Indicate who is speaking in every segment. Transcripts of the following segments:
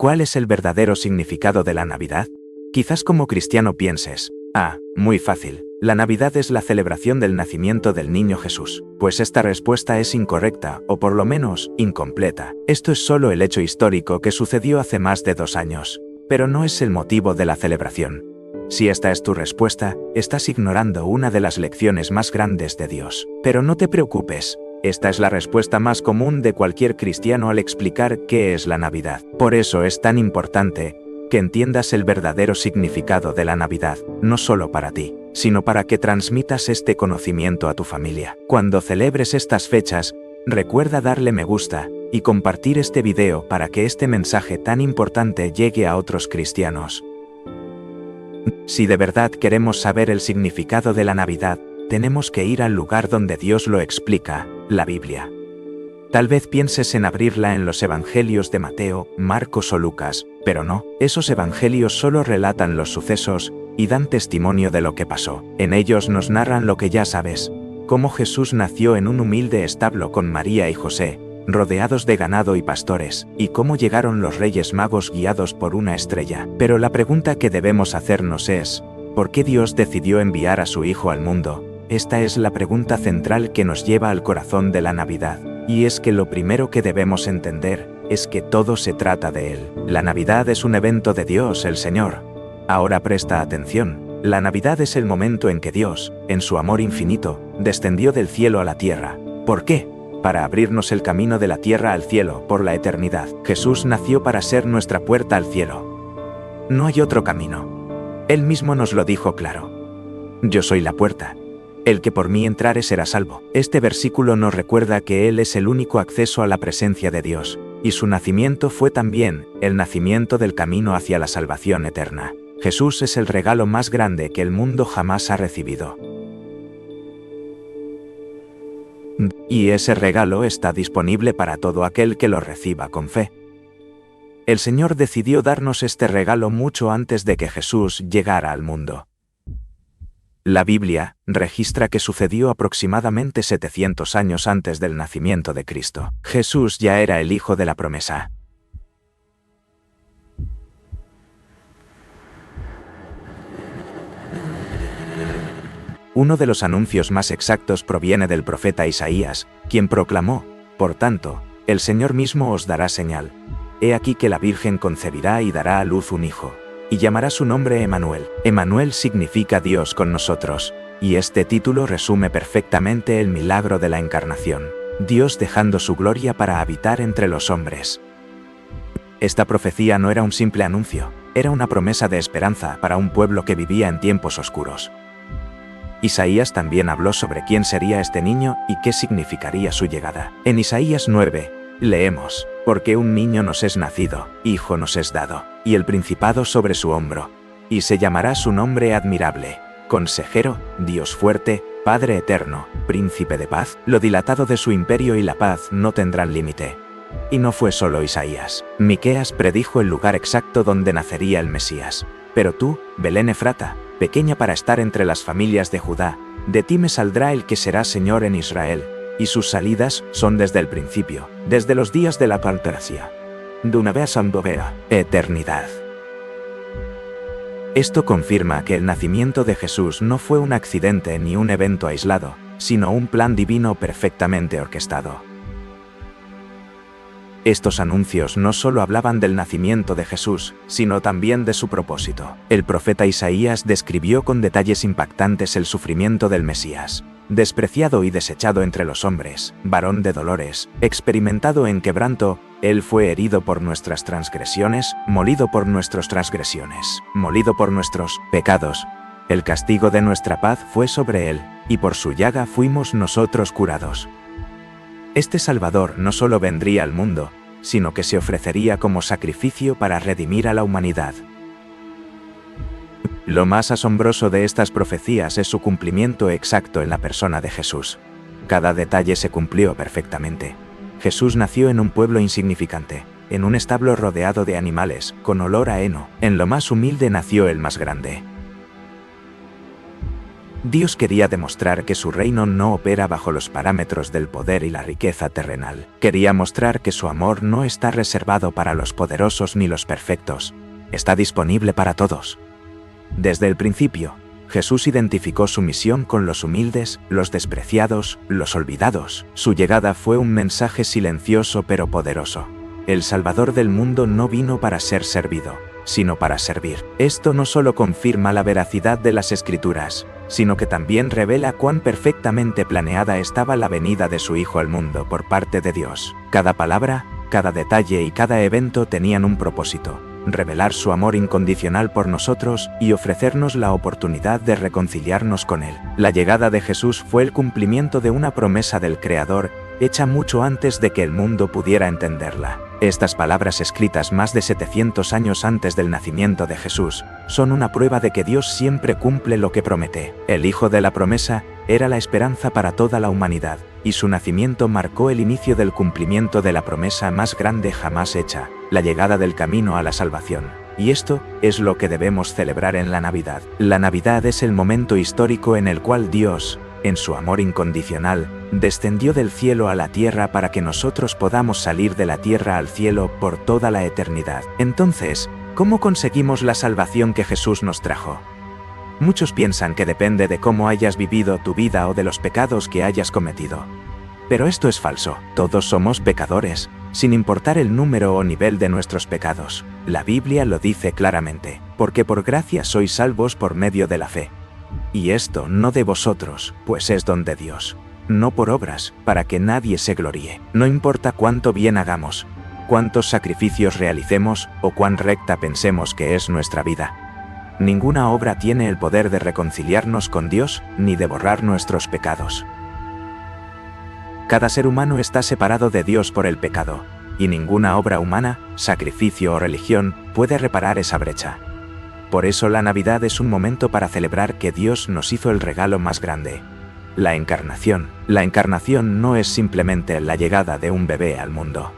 Speaker 1: ¿Cuál es el verdadero significado de la Navidad? Quizás como cristiano pienses, muy fácil, la Navidad es la celebración del nacimiento del niño Jesús. Pues esta respuesta es incorrecta, o por lo menos, incompleta. Esto es solo el hecho histórico que sucedió hace más de 2 años, pero no es el motivo de la celebración. Si esta es tu respuesta, estás ignorando una de las lecciones más grandes de Dios. Pero no te preocupes. Esta es la respuesta más común de cualquier cristiano al explicar qué es la Navidad. Por eso es tan importante que entiendas el verdadero significado de la Navidad, no solo para ti, sino para que transmitas este conocimiento a tu familia. Cuando celebres estas fechas, recuerda darle me gusta y compartir este video para que este mensaje tan importante llegue a otros cristianos. Si de verdad queremos saber el significado de la Navidad, tenemos que ir al lugar donde Dios lo explica, la Biblia. Tal vez pienses en abrirla en los evangelios de Mateo, Marcos o Lucas, pero no, esos evangelios solo relatan los sucesos y dan testimonio de lo que pasó. En ellos nos narran lo que ya sabes, cómo Jesús nació en un humilde establo con María y José, rodeados de ganado y pastores, y cómo llegaron los Reyes Magos guiados por una estrella. Pero la pregunta que debemos hacernos es, ¿por qué Dios decidió enviar a su Hijo al mundo? Esta es la pregunta central que nos lleva al corazón de la Navidad, y es que lo primero que debemos entender es que todo se trata de Él. La Navidad es un evento de Dios, el Señor. Ahora presta atención, la Navidad es el momento en que Dios, en su amor infinito, descendió del cielo a la tierra. ¿Por qué? Para abrirnos el camino de la tierra al cielo por la eternidad. Jesús nació para ser nuestra puerta al cielo. No hay otro camino. Él mismo nos lo dijo claro. Yo soy la puerta. El que por mí entrare será salvo. Este versículo nos recuerda que Él es el único acceso a la presencia de Dios, y su nacimiento fue también el nacimiento del camino hacia la salvación eterna. Jesús es el regalo más grande que el mundo jamás ha recibido. Y ese regalo está disponible para todo aquel que lo reciba con fe. El Señor decidió darnos este regalo mucho antes de que Jesús llegara al mundo. La Biblia registra que sucedió aproximadamente 700 años antes del nacimiento de Cristo. Jesús ya era el Hijo de la promesa. Uno de los anuncios más exactos proviene del profeta Isaías, quien proclamó, por tanto, el Señor mismo os dará señal. He aquí que la Virgen concebirá y dará a luz un hijo, y llamará su nombre Emmanuel. Emmanuel significa Dios con nosotros, y este título resume perfectamente el milagro de la encarnación, Dios dejando su gloria para habitar entre los hombres. Esta profecía no era un simple anuncio, era una promesa de esperanza para un pueblo que vivía en tiempos oscuros. Isaías también habló sobre quién sería este niño y qué significaría su llegada. En Isaías 9, leemos, porque un niño nos es nacido, hijo nos es dado, y el principado sobre su hombro, y se llamará su nombre admirable, consejero, Dios fuerte, Padre eterno, príncipe de paz. Lo dilatado de su imperio y la paz no tendrán límite. Y no fue solo Isaías. Miqueas predijo el lugar exacto donde nacería el Mesías. Pero tú, Belén Efrata, pequeña para estar entre las familias de Judá, de ti me saldrá el que será Señor en Israel, y sus salidas son desde el principio, desde los días de la palteracia. De una vez andovea, eternidad. Esto confirma que el nacimiento de Jesús no fue un accidente ni un evento aislado, sino un plan divino perfectamente orquestado. Estos anuncios no solo hablaban del nacimiento de Jesús, sino también de su propósito. El profeta Isaías describió con detalles impactantes el sufrimiento del Mesías. Despreciado y desechado entre los hombres, varón de dolores, experimentado en quebranto, Él fue herido por nuestras transgresiones, molido por nuestras transgresiones, molido por nuestros pecados. El castigo de nuestra paz fue sobre Él, y por su llaga fuimos nosotros curados. Este Salvador no solo vendría al mundo, sino que se ofrecería como sacrificio para redimir a la humanidad. Lo más asombroso de estas profecías es su cumplimiento exacto en la persona de Jesús. Cada detalle se cumplió perfectamente. Jesús nació en un pueblo insignificante, en un establo rodeado de animales, con olor a heno. En lo más humilde nació el más grande. Dios quería demostrar que su reino no opera bajo los parámetros del poder y la riqueza terrenal. Quería mostrar que su amor no está reservado para los poderosos ni los perfectos. Está disponible para todos. Desde el principio, Jesús identificó su misión con los humildes, los despreciados, los olvidados. Su llegada fue un mensaje silencioso pero poderoso. El Salvador del mundo no vino para ser servido, sino para servir. Esto no solo confirma la veracidad de las Escrituras, sino que también revela cuán perfectamente planeada estaba la venida de su Hijo al mundo por parte de Dios. Cada palabra, cada detalle y cada evento tenían un propósito: revelar su amor incondicional por nosotros y ofrecernos la oportunidad de reconciliarnos con Él. La llegada de Jesús fue el cumplimiento de una promesa del Creador, hecha mucho antes de que el mundo pudiera entenderla. Estas palabras, escritas más de 700 años antes del nacimiento de Jesús, son una prueba de que Dios siempre cumple lo que promete. El Hijo de la promesa era la esperanza para toda la humanidad, y su nacimiento marcó el inicio del cumplimiento de la promesa más grande jamás hecha, la llegada del camino a la salvación. Y esto es lo que debemos celebrar en la Navidad. La Navidad es el momento histórico en el cual Dios, en su amor incondicional, descendió del cielo a la tierra para que nosotros podamos salir de la tierra al cielo por toda la eternidad. Entonces, ¿cómo conseguimos la salvación que Jesús nos trajo? Muchos piensan que depende de cómo hayas vivido tu vida o de los pecados que hayas cometido. Pero esto es falso. Todos somos pecadores, sin importar el número o nivel de nuestros pecados. La Biblia lo dice claramente: porque por gracia sois salvos por medio de la fe. Y esto no de vosotros, pues es don de Dios, no por obras, para que nadie se gloríe. No importa cuánto bien hagamos, cuántos sacrificios realicemos o cuán recta pensemos que es nuestra vida. Ninguna obra tiene el poder de reconciliarnos con Dios ni de borrar nuestros pecados. Cada ser humano está separado de Dios por el pecado, y ninguna obra humana, sacrificio o religión puede reparar esa brecha. Por eso la Navidad es un momento para celebrar que Dios nos hizo el regalo más grande: la encarnación. La encarnación no es simplemente la llegada de un bebé al mundo.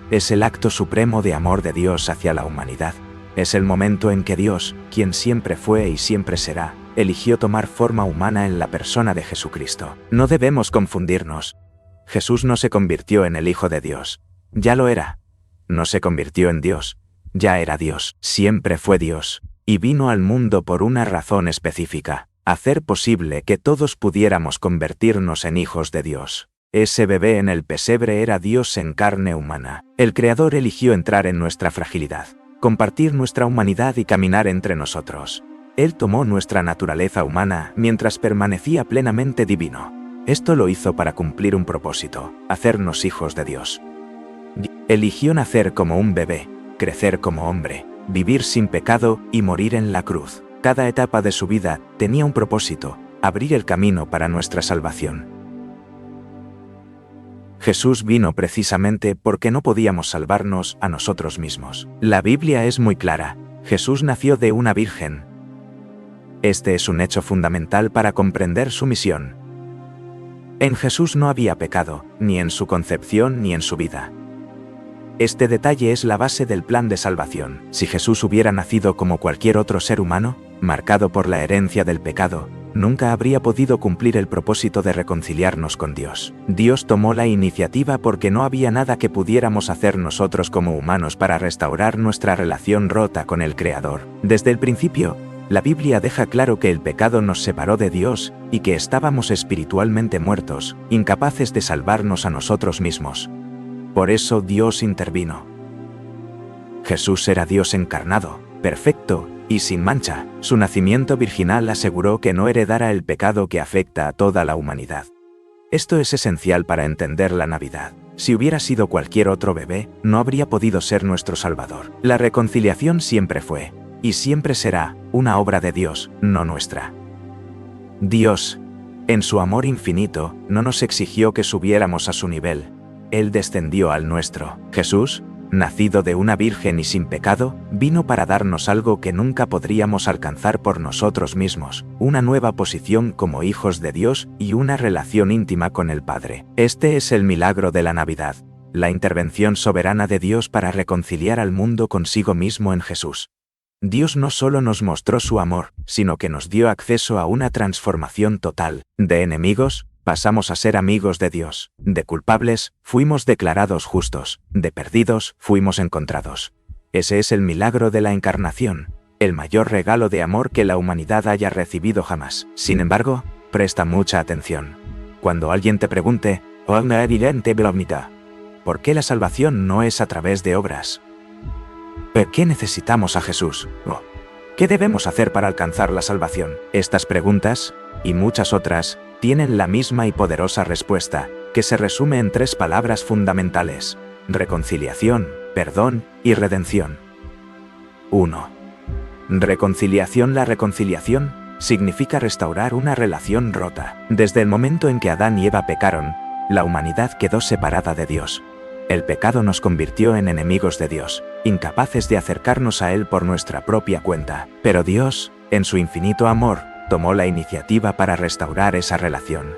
Speaker 1: Es el acto supremo de amor de Dios hacia la humanidad. Es el momento en que Dios, quien siempre fue y siempre será, eligió tomar forma humana en la persona de Jesucristo. No debemos confundirnos. Jesús no se convirtió en el Hijo de Dios. Ya lo era. No se convirtió en Dios. Ya era Dios. Siempre fue Dios. Y vino al mundo por una razón específica: hacer posible que todos pudiéramos convertirnos en hijos de Dios. Ese bebé en el pesebre era Dios en carne humana. El Creador eligió entrar en nuestra fragilidad, compartir nuestra humanidad y caminar entre nosotros. Él tomó nuestra naturaleza humana mientras permanecía plenamente divino. Esto lo hizo para cumplir un propósito: hacernos hijos de Dios. Eligió nacer como un bebé, crecer como hombre, vivir sin pecado y morir en la cruz. Cada etapa de su vida tenía un propósito: abrir el camino para nuestra salvación. Jesús vino precisamente porque no podíamos salvarnos a nosotros mismos. La Biblia es muy clara: Jesús nació de una virgen. Este es un hecho fundamental para comprender su misión. En Jesús no había pecado, ni en su concepción ni en su vida. Este detalle es la base del plan de salvación. Si Jesús hubiera nacido como cualquier otro ser humano, marcado por la herencia del pecado, nunca habría podido cumplir el propósito de reconciliarnos con Dios. Dios tomó la iniciativa porque no había nada que pudiéramos hacer nosotros como humanos para restaurar nuestra relación rota con el Creador. Desde el principio, la Biblia deja claro que el pecado nos separó de Dios y que estábamos espiritualmente muertos, incapaces de salvarnos a nosotros mismos. Por eso Dios intervino. Jesús era Dios encarnado, perfecto y sin mancha. Su nacimiento virginal aseguró que no heredara el pecado que afecta a toda la humanidad. Esto es esencial para entender la Navidad. Si hubiera sido cualquier otro bebé, no habría podido ser nuestro Salvador. La reconciliación siempre fue, y siempre será, una obra de Dios, no nuestra. Dios, en su amor infinito, no nos exigió que subiéramos a su nivel. Él descendió al nuestro. Jesús, nacido de una virgen y sin pecado, vino para darnos algo que nunca podríamos alcanzar por nosotros mismos: una nueva posición como hijos de Dios y una relación íntima con el Padre. Este es el milagro de la Navidad, la intervención soberana de Dios para reconciliar al mundo consigo mismo en Jesús. Dios no solo nos mostró su amor, sino que nos dio acceso a una transformación total. De enemigos, pasamos a ser amigos de Dios. De culpables, fuimos declarados justos. De perdidos, fuimos encontrados. Ese es el milagro de la encarnación, el mayor regalo de amor que la humanidad haya recibido jamás. Sin embargo, presta mucha atención. Cuando alguien te pregunte, ¿por qué la salvación no es a través de obras? ¿Por qué necesitamos a Jesús? ¿Qué debemos hacer para alcanzar la salvación? Estas preguntas, y muchas otras, tienen la misma y poderosa respuesta, que se resume en 3 palabras fundamentales: reconciliación, perdón y redención. 1. Reconciliación. La reconciliación significa restaurar una relación rota. Desde el momento en que Adán y Eva pecaron, la humanidad quedó separada de Dios. El pecado nos convirtió en enemigos de Dios, incapaces de acercarnos a Él por nuestra propia cuenta. Pero Dios, en su infinito amor, tomó la iniciativa para restaurar esa relación.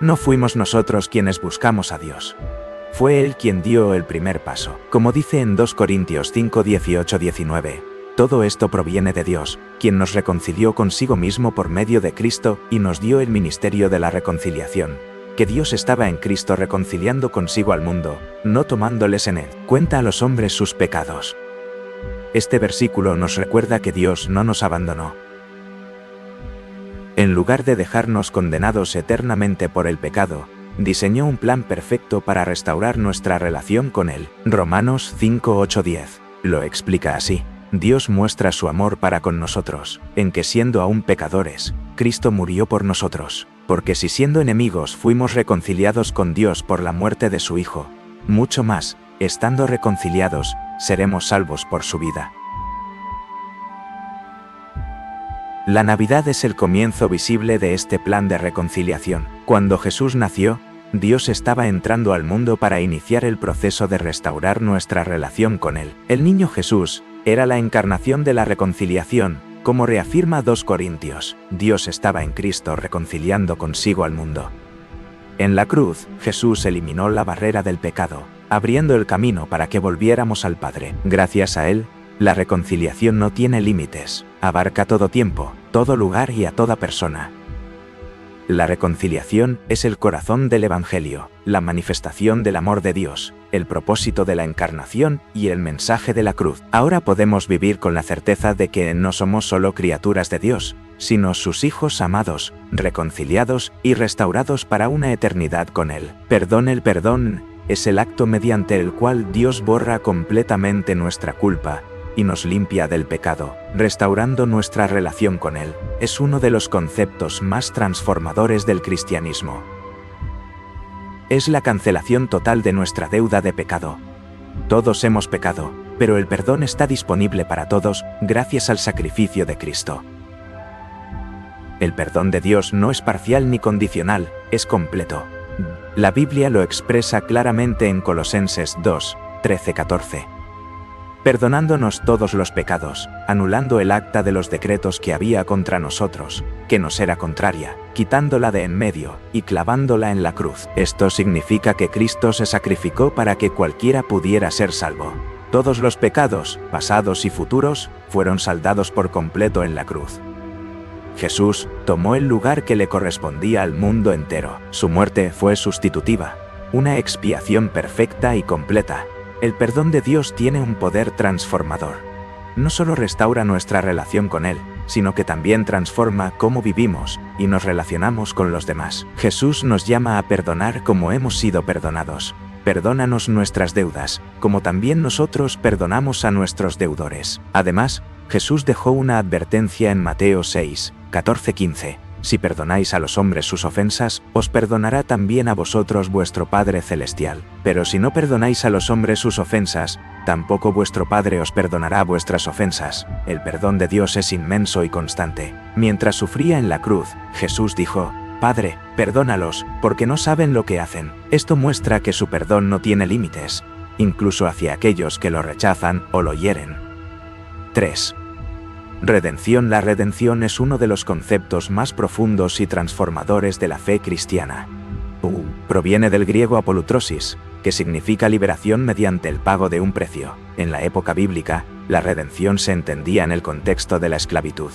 Speaker 1: No fuimos nosotros quienes buscamos a Dios. Fue Él quien dio el primer paso. Como dice en 2 Corintios 5, 18, 19, todo esto proviene de Dios, quien nos reconcilió consigo mismo por medio de Cristo y nos dio el ministerio de la reconciliación. Que Dios estaba en Cristo reconciliando consigo al mundo, no tomándoles en cuenta a los hombres sus pecados. Este versículo nos recuerda que Dios no nos abandonó. En lugar de dejarnos condenados eternamente por el pecado, diseñó un plan perfecto para restaurar nuestra relación con Él. Romanos 5, 8, 10 lo explica así. Dios muestra su amor para con nosotros, en que siendo aún pecadores, Cristo murió por nosotros. Porque si siendo enemigos fuimos reconciliados con Dios por la muerte de su Hijo, mucho más, estando reconciliados, seremos salvos por su vida. La Navidad es el comienzo visible de este plan de reconciliación. Cuando Jesús nació, Dios estaba entrando al mundo para iniciar el proceso de restaurar nuestra relación con Él. El niño Jesús era la encarnación de la reconciliación, como reafirma 2 Corintios. Dios estaba en Cristo reconciliando consigo al mundo. En la cruz, Jesús eliminó la barrera del pecado, abriendo el camino para que volviéramos al Padre. Gracias a Él, la reconciliación no tiene límites, abarca todo tiempo, todo lugar y a toda persona. La reconciliación es el corazón del Evangelio, la manifestación del amor de Dios, el propósito de la encarnación y el mensaje de la cruz. Ahora podemos vivir con la certeza de que no somos solo criaturas de Dios, sino sus hijos amados, reconciliados y restaurados para una eternidad con Él. El perdón es el acto mediante el cual Dios borra completamente nuestra culpa y nos limpia del pecado, restaurando nuestra relación con Él. Es uno de los conceptos más transformadores del cristianismo. Es la cancelación total de nuestra deuda de pecado. Todos hemos pecado, pero el perdón está disponible para todos gracias al sacrificio de Cristo. El perdón de Dios no es parcial ni condicional, es completo. La Biblia lo expresa claramente en Colosenses 2, 13-14. Perdonándonos todos los pecados, anulando el acta de los decretos que había contra nosotros, que nos era contraria, quitándola de en medio y clavándola en la cruz. Esto significa que Cristo se sacrificó para que cualquiera pudiera ser salvo. Todos los pecados, pasados y futuros, fueron saldados por completo en la cruz. Jesús tomó el lugar que le correspondía al mundo entero. Su muerte fue sustitutiva, una expiación perfecta y completa. El perdón de Dios tiene un poder transformador. No solo restaura nuestra relación con Él, sino que también transforma cómo vivimos y nos relacionamos con los demás. Jesús nos llama a perdonar como hemos sido perdonados. Perdónanos nuestras deudas, como también nosotros perdonamos a nuestros deudores. Además, Jesús dejó una advertencia en Mateo 6, 14-15. Si perdonáis a los hombres sus ofensas, os perdonará también a vosotros vuestro Padre Celestial. Pero si no perdonáis a los hombres sus ofensas, tampoco vuestro Padre os perdonará vuestras ofensas. El perdón de Dios es inmenso y constante. Mientras sufría en la cruz, Jesús dijo: Padre, perdónalos, porque no saben lo que hacen. Esto muestra que su perdón no tiene límites, incluso hacia aquellos que lo rechazan o lo hieren. 3. Redención. La redención es uno de los conceptos más profundos y transformadores de la fe cristiana. Proviene del griego apolutrosis, que significa liberación mediante el pago de un precio. En la época bíblica, la redención se entendía en el contexto de la esclavitud.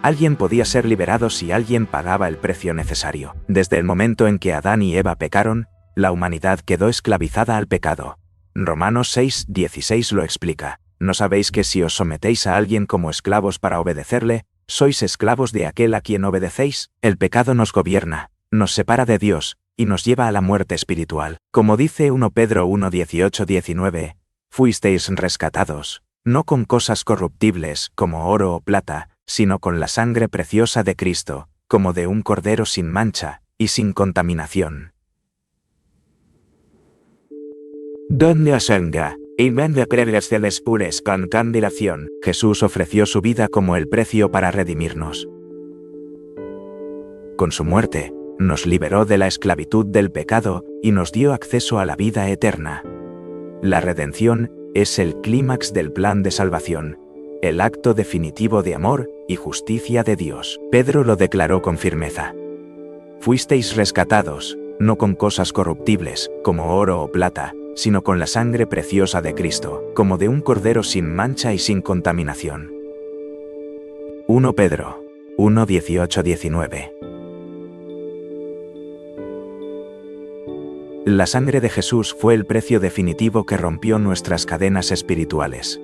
Speaker 1: Alguien podía ser liberado si alguien pagaba el precio necesario. Desde el momento en que Adán y Eva pecaron, la humanidad quedó esclavizada al pecado. Romanos 6:16 lo explica. ¿No sabéis que si os sometéis a alguien como esclavos para obedecerle, sois esclavos de aquel a quien obedecéis? El pecado nos gobierna, nos separa de Dios, y nos lleva a la muerte espiritual. Como dice 1 Pedro 1:18-19, fuisteis rescatados, no con cosas corruptibles como oro o plata, sino con la sangre preciosa de Cristo, como de un cordero sin mancha y sin contaminación. Donde ascenga, y vende celes pures con candilación. Jesús ofreció su vida como el precio para redimirnos. Con su muerte, nos liberó de la esclavitud del pecado y nos dio acceso a la vida eterna. La redención es el clímax del plan de salvación, el acto definitivo de amor y justicia de Dios. Pedro lo declaró con firmeza. Fuisteis rescatados, no con cosas corruptibles, como oro o plata, sino con la sangre preciosa de Cristo, como de un cordero sin mancha y sin contaminación. 1 Pedro 1:18-19. La sangre de Jesús fue el precio definitivo que rompió nuestras cadenas espirituales.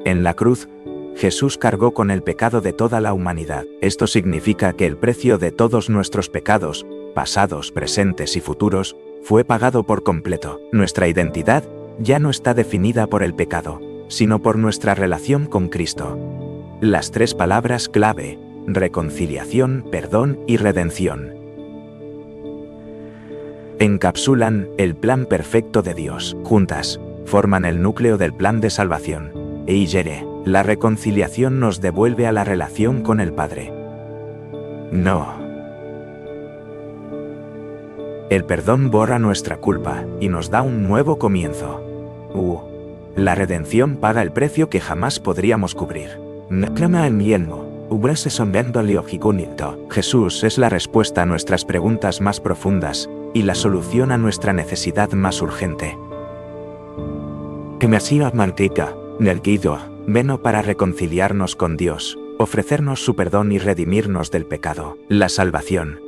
Speaker 1: En la cruz, Jesús cargó con el pecado de toda la humanidad. Esto significa que el precio de todos nuestros pecados, pasados, presentes y futuros, fue pagado por completo. Nuestra identidad ya no está definida por el pecado, sino por nuestra relación con Cristo. Las tres palabras clave: reconciliación, perdón y redención, encapsulan el plan perfecto de Dios. Juntas, forman el núcleo del plan de salvación. La reconciliación nos devuelve a la relación con el Padre. No. El perdón borra nuestra culpa y nos da un nuevo comienzo. La redención paga el precio que jamás podríamos cubrir. Jesús es la respuesta a nuestras preguntas más profundas y la solución a nuestra necesidad más urgente. Veno para reconciliarnos con Dios, ofrecernos su perdón y redimirnos del pecado. La salvación.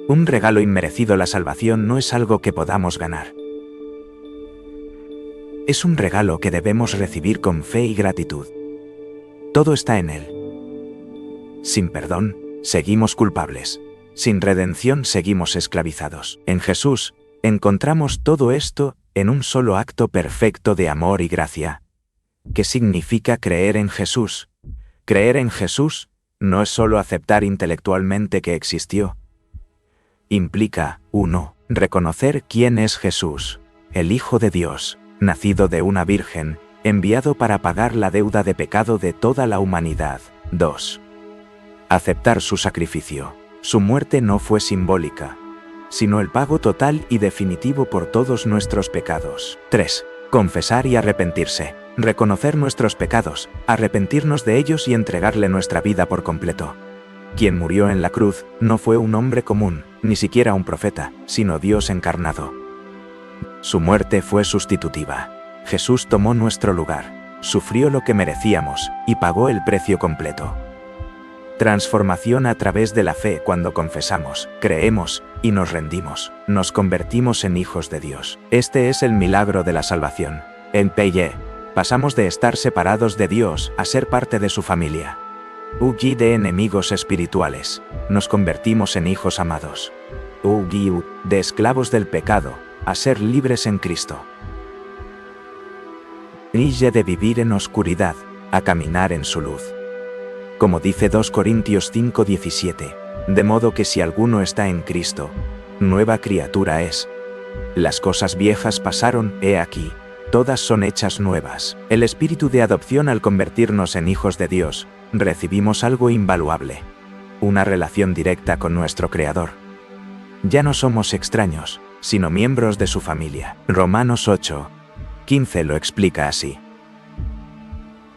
Speaker 1: Un regalo inmerecido. La salvación no es algo que podamos ganar. Es un regalo que debemos recibir con fe y gratitud. Todo está en Él. Sin perdón, seguimos culpables. Sin redención, seguimos esclavizados. En Jesús, encontramos todo esto en un solo acto perfecto de amor y gracia. ¿Qué significa creer en Jesús? Creer en Jesús no es solo aceptar intelectualmente que existió. Implica, 1. Reconocer quién es Jesús, el Hijo de Dios, nacido de una virgen, enviado para pagar la deuda de pecado de toda la humanidad. 2. Aceptar su sacrificio. Su muerte no fue simbólica, sino el pago total y definitivo por todos nuestros pecados. 3. Confesar y arrepentirse. Reconocer nuestros pecados, arrepentirnos de ellos y entregarle nuestra vida por completo. Quien murió en la cruz no fue un hombre común, ni siquiera un profeta, sino Dios encarnado. Su muerte fue sustitutiva. Jesús tomó nuestro lugar, sufrió lo que merecíamos y pagó el precio completo. Transformación a través de la fe. Cuando confesamos, creemos y nos rendimos, nos convertimos en hijos de Dios. Este es el milagro de la salvación. En Peye, pasamos de estar separados de Dios a ser parte de su familia. De enemigos espirituales, nos convertimos en hijos amados. De esclavos del pecado, a ser libres en Cristo. De vivir en oscuridad, a caminar en su luz. Como dice 2 Corintios 5:17, de modo que si alguno está en Cristo, nueva criatura es. Las cosas viejas pasaron, he aquí, todas son hechas nuevas. El espíritu de adopción. Al convertirnos en hijos de Dios, recibimos algo invaluable: una relación directa con nuestro Creador. Ya no somos extraños, sino miembros de su familia. Romanos 8:15 lo explica así.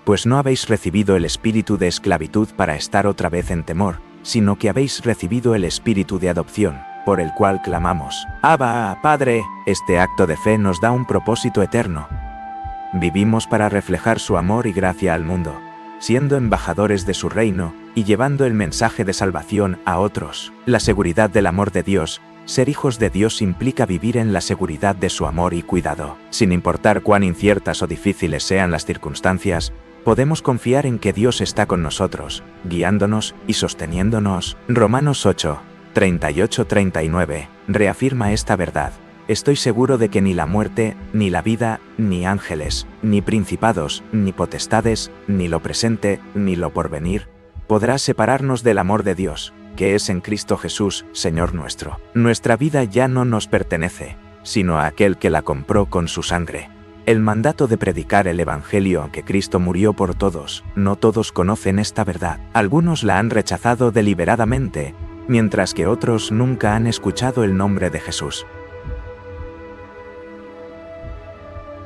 Speaker 1: Pues no habéis recibido el espíritu de esclavitud para estar otra vez en temor, sino que habéis recibido el espíritu de adopción, por el cual clamamos, Abba, Padre. Este acto de fe nos da un propósito eterno. Vivimos para reflejar su amor y gracia al mundo, siendo embajadores de su reino y llevando el mensaje de salvación a otros. La seguridad del amor de Dios. Ser hijos de Dios implica vivir en la seguridad de su amor y cuidado. Sin importar cuán inciertas o difíciles sean las circunstancias, podemos confiar en que Dios está con nosotros, guiándonos y sosteniéndonos. Romanos 8, 38-39, reafirma esta verdad. Estoy seguro de que ni la muerte, ni la vida, ni ángeles, ni principados, ni potestades, ni lo presente, ni lo porvenir, podrá separarnos del amor de Dios, que es en Cristo Jesús, Señor nuestro. Nuestra vida ya no nos pertenece, sino a aquel que la compró con su sangre. El mandato de predicar el Evangelio, aunque Cristo murió por todos, no todos conocen esta verdad. Algunos la han rechazado deliberadamente, mientras que otros nunca han escuchado el nombre de Jesús.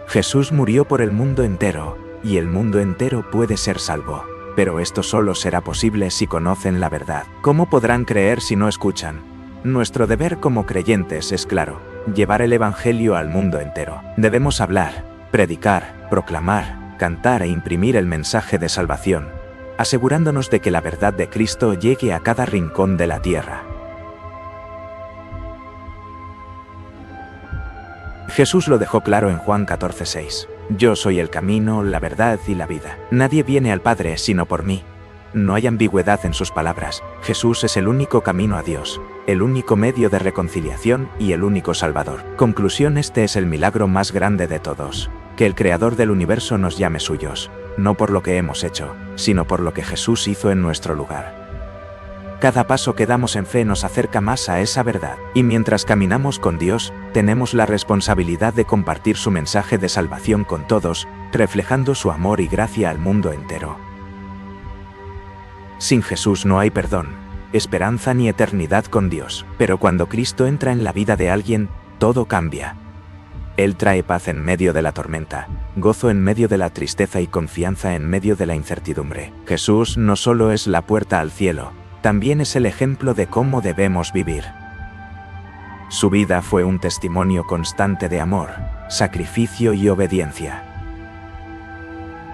Speaker 1: Jesús murió por el mundo entero, y el mundo entero puede ser salvo. Pero esto solo será posible si conocen la verdad. ¿Cómo podrán creer si no escuchan? Nuestro deber como creyentes es claro: llevar el Evangelio al mundo entero. Debemos hablar, predicar, proclamar, cantar e imprimir el mensaje de salvación, asegurándonos de que la verdad de Cristo llegue a cada rincón de la tierra. Jesús lo dejó claro en Juan 14:6. Yo soy el camino, la verdad y la vida. Nadie viene al Padre sino por mí. No hay ambigüedad en sus palabras. Jesús es el único camino a Dios, el único medio de reconciliación y el único Salvador. Conclusión: este es el milagro más grande de todos. Que el Creador del universo nos llame suyos, no por lo que hemos hecho, sino por lo que Jesús hizo en nuestro lugar. Cada paso que damos en fe nos acerca más a esa verdad, y mientras caminamos con Dios, tenemos la responsabilidad de compartir su mensaje de salvación con todos, reflejando su amor y gracia al mundo entero. Sin Jesús no hay perdón, esperanza ni eternidad con Dios, pero cuando Cristo entra en la vida de alguien, todo cambia. Él trae paz en medio de la tormenta, gozo en medio de la tristeza y confianza en medio de la incertidumbre. Jesús no solo es la puerta al cielo, también es el ejemplo de cómo debemos vivir. Su vida fue un testimonio constante de amor, sacrificio y obediencia.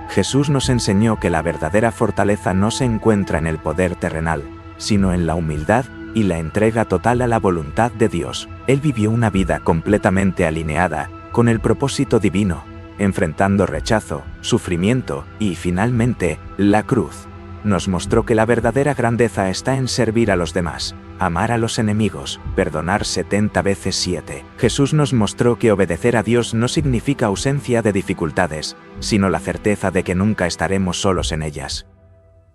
Speaker 1: Jesús nos enseñó que la verdadera fortaleza no se encuentra en el poder terrenal, sino en la humildad y la entrega total a la voluntad de Dios. Él vivió una vida completamente alineada con el propósito divino, enfrentando rechazo, sufrimiento y, finalmente, la cruz. Nos mostró que la verdadera grandeza está en servir a los demás, amar a los enemigos, perdonar 70 veces 7. Jesús nos mostró que obedecer a Dios no significa ausencia de dificultades, sino la certeza de que nunca estaremos solos en ellas.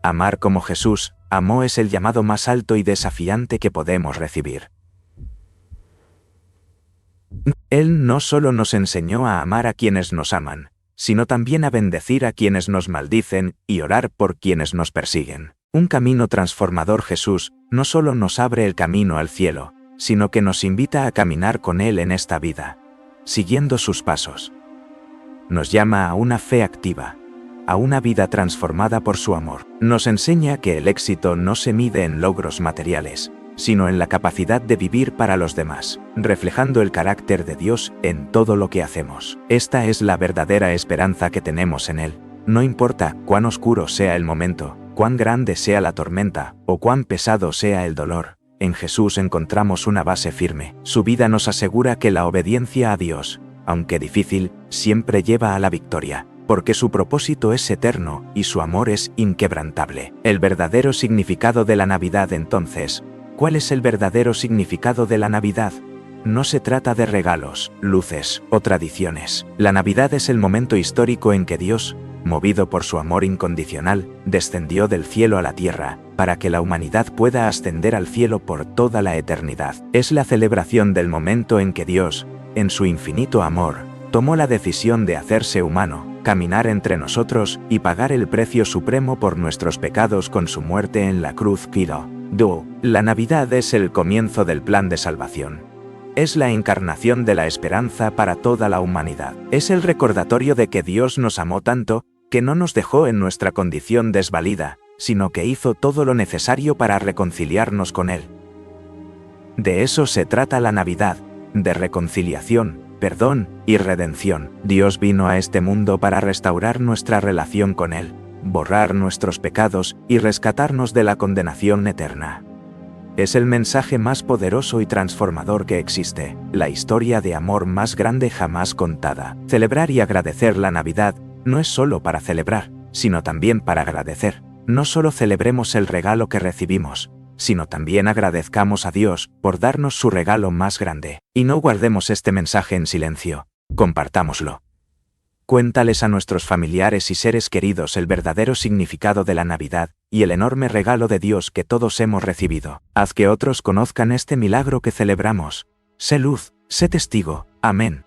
Speaker 1: Amar como Jesús amó es el llamado más alto y desafiante que podemos recibir. Él no solo nos enseñó a amar a quienes nos aman, sino también a bendecir a quienes nos maldicen y orar por quienes nos persiguen. Un camino transformador. Jesús no solo nos abre el camino al cielo, sino que nos invita a caminar con Él en esta vida, siguiendo sus pasos. Nos llama a una fe activa, a una vida transformada por su amor. Nos enseña que el éxito no se mide en logros materiales, sino en la capacidad de vivir para los demás, reflejando el carácter de Dios en todo lo que hacemos. Esta es la verdadera esperanza que tenemos en Él. No importa cuán oscuro sea el momento, cuán grande sea la tormenta, o cuán pesado sea el dolor, en Jesús encontramos una base firme. Su vida nos asegura que la obediencia a Dios, aunque difícil, siempre lleva a la victoria, porque su propósito es eterno y su amor es inquebrantable. El verdadero significado de la Navidad, entonces, ¿cuál es el verdadero significado de la Navidad? No se trata de regalos, luces o tradiciones. La Navidad es el momento histórico en que Dios, movido por su amor incondicional, descendió del cielo a la tierra, para que la humanidad pueda ascender al cielo por toda la eternidad. Es la celebración del momento en que Dios, en su infinito amor, tomó la decisión de hacerse humano, caminar entre nosotros y pagar el precio supremo por nuestros pecados con su muerte en la cruz. La Navidad es el comienzo del plan de salvación. Es la encarnación de la esperanza para toda la humanidad. Es el recordatorio de que Dios nos amó tanto, que no nos dejó en nuestra condición desvalida, sino que hizo todo lo necesario para reconciliarnos con Él. De eso se trata la Navidad, de reconciliación, perdón y redención. Dios vino a este mundo para restaurar nuestra relación con Él, borrar nuestros pecados y rescatarnos de la condenación eterna. Es el mensaje más poderoso y transformador que existe, la historia de amor más grande jamás contada. Celebrar y agradecer la Navidad no es solo para celebrar, sino también para agradecer. No solo celebremos el regalo que recibimos, sino también agradezcamos a Dios por darnos su regalo más grande. Y no guardemos este mensaje en silencio, compartámoslo. Cuéntales a nuestros familiares y seres queridos el verdadero significado de la Navidad y el enorme regalo de Dios que todos hemos recibido. Haz que otros conozcan este milagro que celebramos. Sé luz, sé testigo. Amén.